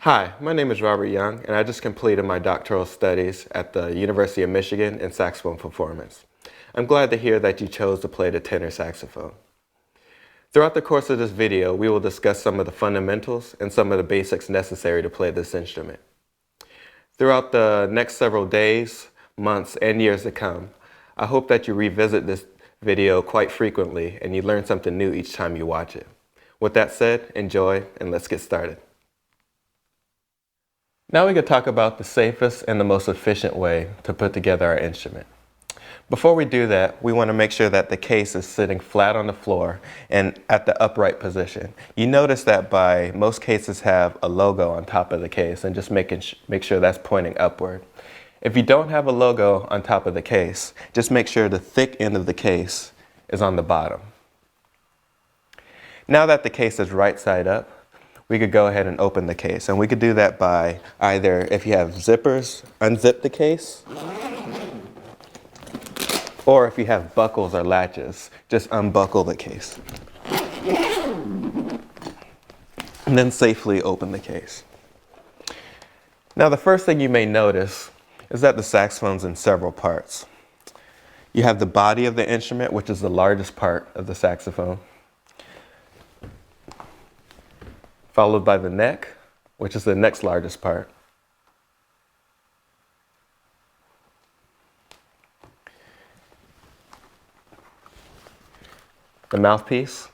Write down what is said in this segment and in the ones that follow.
Hi, my name is Robert Young, and I just completed my doctoral studies at the University of Michigan in saxophone performance. I'm glad to hear that you chose to play the tenor saxophone. Throughout the course of this video, we will discuss some of the fundamentals and some of the basics necessary to play this instrument. Throughout the next several days, months, and years to come, I hope that you revisit this video quite frequently and you learn something new each time you watch it. With that said, enjoy and let's get started. Now we could talk about the safest and the most efficient way to put together our instrument. Before we do that, we want to make sure that the case is sitting flat on the floor and at the upright position. You notice that most cases have a logo on top of the case, and just make sure that's pointing upward. If you don't have a logo on top of the case, just make sure the thick end of the case is on the bottom. Now that the case is right side up, we could go ahead and open the case, and we could do that by either, if you have zippers, unzip the case, or if you have buckles or latches, just unbuckle the case. And then safely open the case. Now the first thing you may notice is that the saxophone's in several parts. You have the body of the instrument, which is the largest part of the saxophone, followed by the neck, which is the next largest part. The mouthpiece,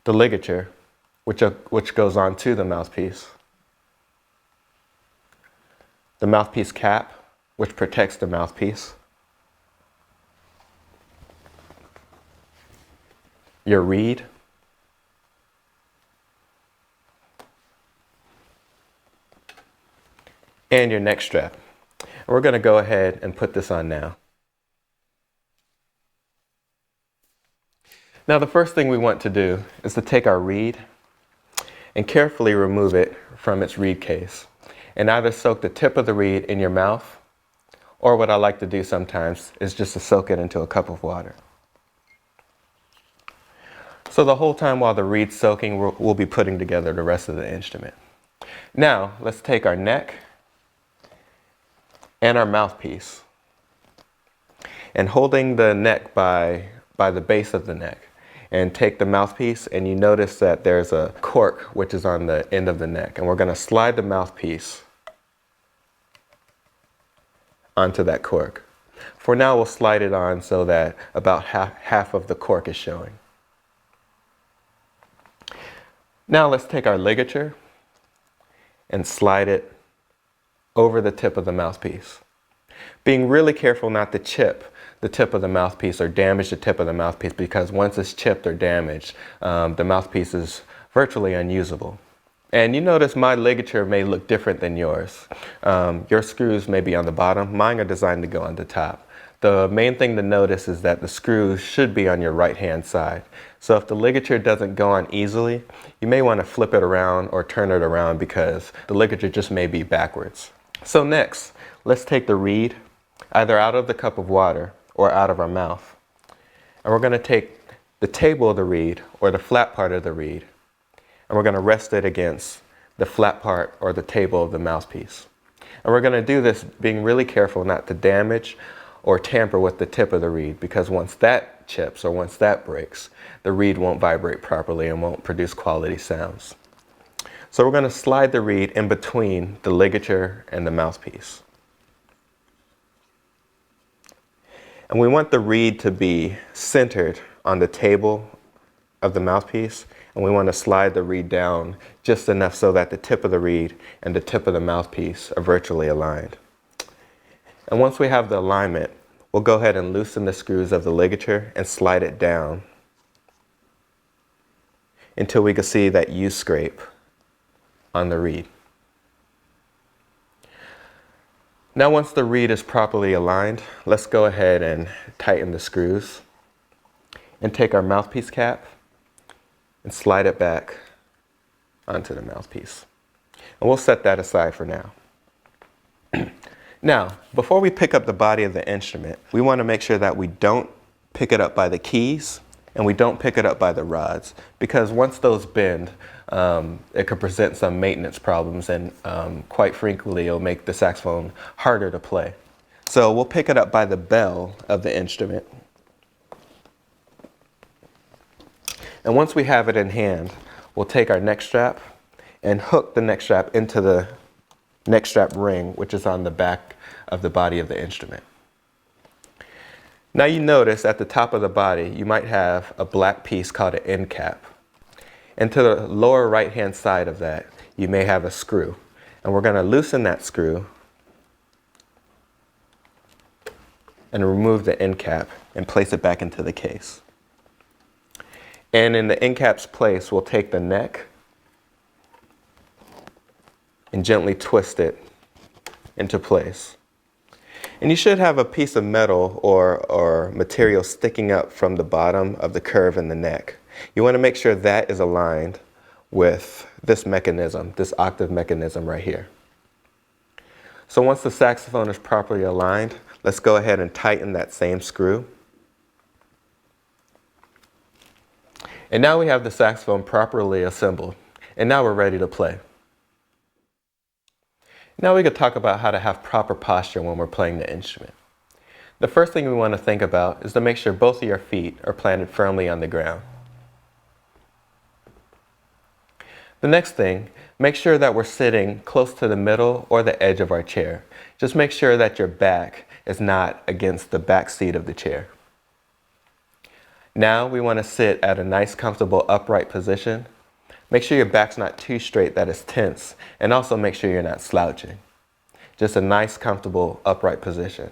the ligature, which goes on to the mouthpiece, the mouthpiece cap, which protects the mouthpiece, your reed, and your neck strap. And we're going to go ahead and put this on now. Now the first thing we want to do is to take our reed and carefully remove it from its reed case, and either soak the tip of the reed in your mouth, or what I like to do sometimes is just to soak it into a cup of water. So the whole time while the reed's soaking, we'll be putting together the rest of the instrument. Now let's take our neck and our mouthpiece, and holding the neck by the base of the neck, and take the mouthpiece, and you notice that there's a cork which is on the end of the neck, and we're going to slide the mouthpiece onto that cork. For now, we'll slide it on so that about half of the cork is showing. Now let's take our ligature and slide it over the tip of the mouthpiece, being really careful not to chip the tip of the mouthpiece or damage the tip of the mouthpiece, because once it's chipped or damaged, the mouthpiece is virtually unusable. And you notice my ligature may look different than yours. Your screws may be on the bottom. Mine are designed to go on the top. The main thing to notice is that the screws should be on your right-hand side. So if the ligature doesn't go on easily, you may want to flip it around or turn it around, because the ligature just may be backwards. So next, let's take the reed either out of the cup of water or out of our mouth. And we're going to take the table of the reed, or the flat part of the reed, and we're going to rest it against the flat part or the table of the mouthpiece. And we're going to do this being really careful not to damage or tamper with the tip of the reed, because once that chips or once that breaks, the reed won't vibrate properly and won't produce quality sounds. So we're going to slide the reed in between the ligature and the mouthpiece. And we want the reed to be centered on the table of the mouthpiece, and we want to slide the reed down just enough so that the tip of the reed and the tip of the mouthpiece are virtually aligned. And once we have the alignment, we'll go ahead and loosen the screws of the ligature and slide it down until we can see that U-scrape on the reed. Now once the reed is properly aligned, let's go ahead and tighten the screws and take our mouthpiece cap and slide it back onto the mouthpiece. And we'll set that aside for now. Now, before we pick up the body of the instrument, we want to make sure that we don't pick it up by the keys and we don't pick it up by the rods, because once those bend, it could present some maintenance problems, and quite frequently it'll make the saxophone harder to play. So we'll pick it up by the bell of the instrument. And once we have it in hand, we'll take our neck strap and hook the neck strap into the neck strap ring, which is on the back of the body of the instrument. Now you notice at the top of the body, you might have a black piece called an end cap. And to the lower right hand side of that, you may have a screw. And we're going to loosen that screw and remove the end cap and place it back into the case. And in the end cap's place, we'll take the neck and gently twist it into place. And you should have a piece of metal or material sticking up from the bottom of the curve in the neck. You want to make sure that is aligned with this mechanism, this octave mechanism right here. So once the saxophone is properly aligned, let's go ahead and tighten that same screw. And now we have the saxophone properly assembled, and now we're ready to play. Now we could talk about how to have proper posture when we're playing the instrument. The first thing we want to think about is to make sure both of your feet are planted firmly on the ground. The next thing, make sure that we're sitting close to the middle or the edge of our chair. Just make sure that your back is not against the back seat of the chair. Now we want to sit at a nice, comfortable, upright position. Make sure your back's not too straight that it's tense, and also make sure you're not slouching. Just a nice, comfortable, upright position.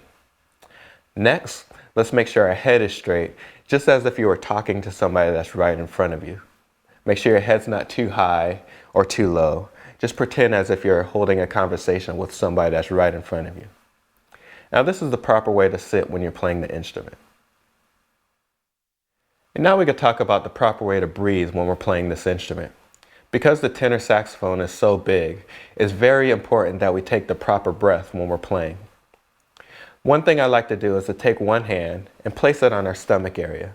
Next, let's make sure our head is straight, just as if you were talking to somebody that's right in front of you. Make sure your head's not too high or too low. Just pretend as if you're holding a conversation with somebody that's right in front of you. Now this is the proper way to sit when you're playing the instrument. And now we could talk about the proper way to breathe when we're playing this instrument. Because the tenor saxophone is so big, it's very important that we take the proper breath when we're playing. One thing I like to do is to take one hand and place it on our stomach area.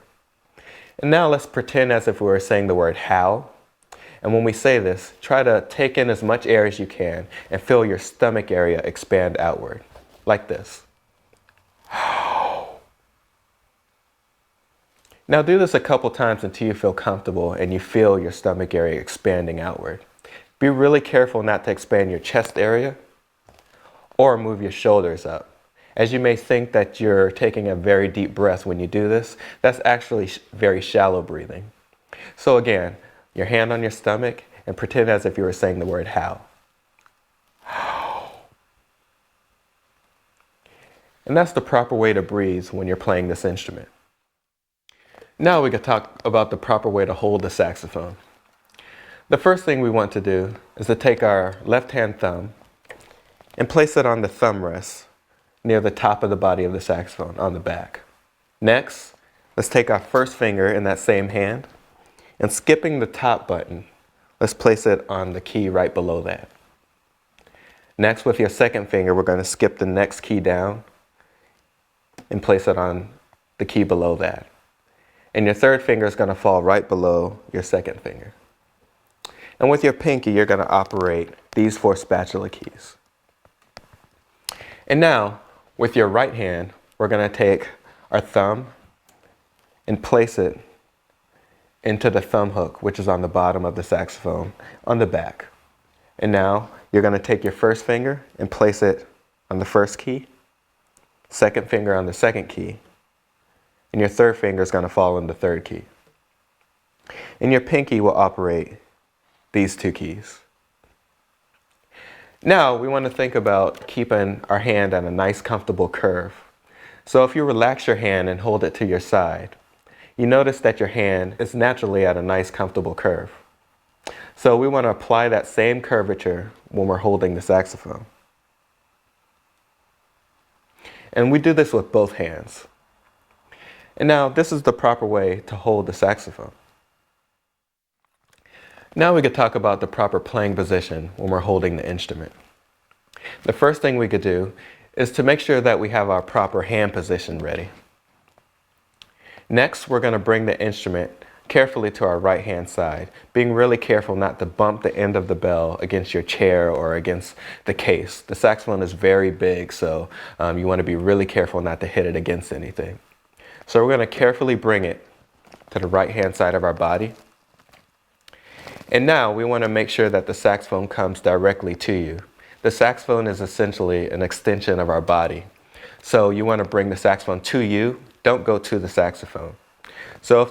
And now let's pretend as if we were saying the word how. And when we say this, try to take in as much air as you can and feel your stomach area expand outward, like this. Now do this a couple times until you feel comfortable and you feel your stomach area expanding outward. Be really careful not to expand your chest area or move your shoulders up. As you may think that you're taking a very deep breath when you do this, that's actually very shallow breathing. So again, your hand on your stomach and pretend as if you were saying the word how. And that's the proper way to breathe when you're playing this instrument. Now we could talk about the proper way to hold the saxophone. The first thing we want to do is to take our left hand thumb and place it on the thumb rest near the top of the body of the saxophone on the back. Next, let's take our first finger in that same hand and skipping the top button, let's place it on the key right below that. Next, with your second finger, we're going to skip the next key down and place it on the key below that. And your third finger is going to fall right below your second finger. And with your pinky, you're going to operate these 4 spatula keys. And now, with your right hand, we're going to take our thumb and place it into the thumb hook, which is on the bottom of the saxophone, on the back. And now, you're going to take your first finger and place it on the first key, second finger on the second key, and your third finger is going to fall in the third key. And your pinky will operate these 2 keys. Now we want to think about keeping our hand at a nice comfortable curve. So if you relax your hand and hold it to your side, you notice that your hand is naturally at a nice comfortable curve. So we want to apply that same curvature when we're holding the saxophone. And we do this with both hands. And now this is the proper way to hold the saxophone. Now we could talk about the proper playing position when we're holding the instrument. The first thing we could do is to make sure that we have our proper hand position ready. Next, we're going to bring the instrument carefully to our right hand side, being really careful not to bump the end of the bell against your chair or against the case. The saxophone is very big, so you want to be really careful not to hit it against anything. So we're going to carefully bring it to the right hand side of our body. And now we want to make sure that the saxophone comes directly to you. The saxophone is essentially an extension of our body. So you want to bring the saxophone to you, don't go to the saxophone. So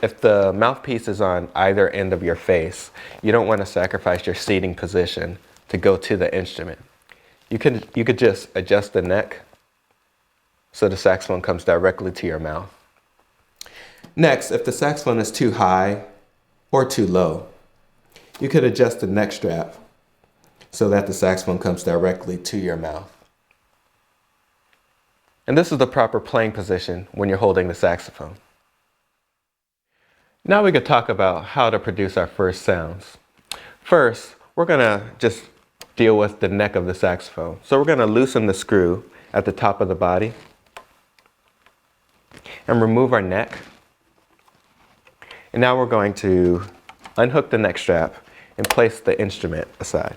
if the mouthpiece is on either end of your face, you don't want to sacrifice your seating position to go to the instrument. You could just adjust the neck so the saxophone comes directly to your mouth. Next, if the saxophone is too high or too low, you could adjust the neck strap so that the saxophone comes directly to your mouth. And this is the proper playing position when you're holding the saxophone. Now we could talk about how to produce our first sounds. First, we're going to just deal with the neck of the saxophone. So we're going to loosen the screw at the top of the body and remove our neck. And now we're going to unhook the neck strap and place the instrument aside.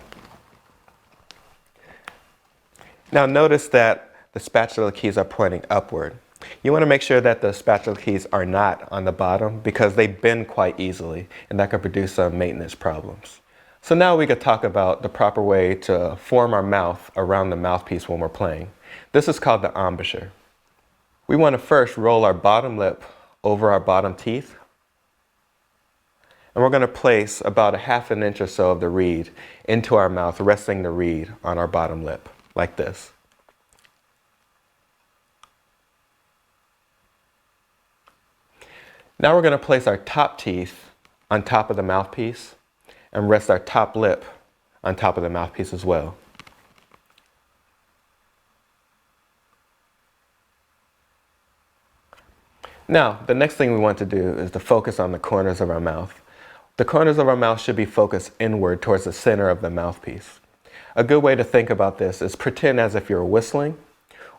Now notice that the spatula keys are pointing upward. You want to make sure that the spatula keys are not on the bottom because they bend quite easily and that can produce some maintenance problems. So now we could talk about the proper way to form our mouth around the mouthpiece when we're playing. This is called the embouchure. We want to first roll our bottom lip over our bottom teeth. And we're going to place about 1/2 inch or so of the reed into our mouth, resting the reed on our bottom lip, like this. Now we're going to place our top teeth on top of the mouthpiece and rest our top lip on top of the mouthpiece as well. Now, the next thing we want to do is to focus on the corners of our mouth. The corners of our mouth should be focused inward towards the center of the mouthpiece. A good way to think about this is pretend as if you're whistling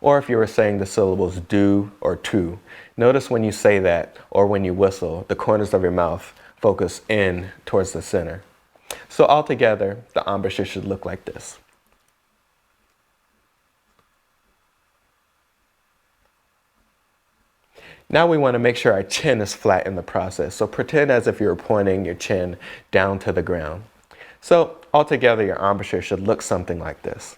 or if you were saying the syllables do or to. Notice when you say that or when you whistle, the corners of your mouth focus in towards the center. So altogether, the embouchure should look like this. Now we want to make sure our chin is flat in the process. So pretend as if you were pointing your chin down to the ground. So altogether, your embouchure should look something like this.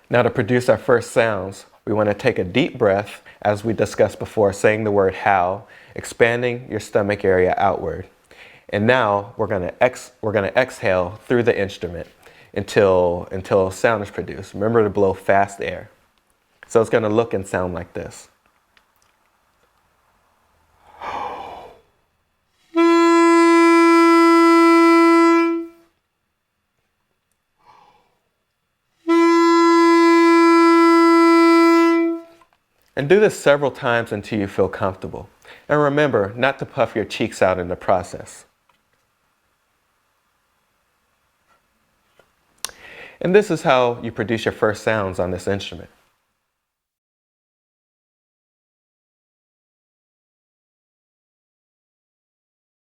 Now to produce our first sounds, we want to take a deep breath, as we discussed before, saying the word how, expanding your stomach area outward. And now we're going to exhale through the instrument until sound is produced. Remember to blow fast air. So it's going to look and sound like this. And do this several times until you feel comfortable. And remember not to puff your cheeks out in the process. And this is how you produce your first sounds on this instrument.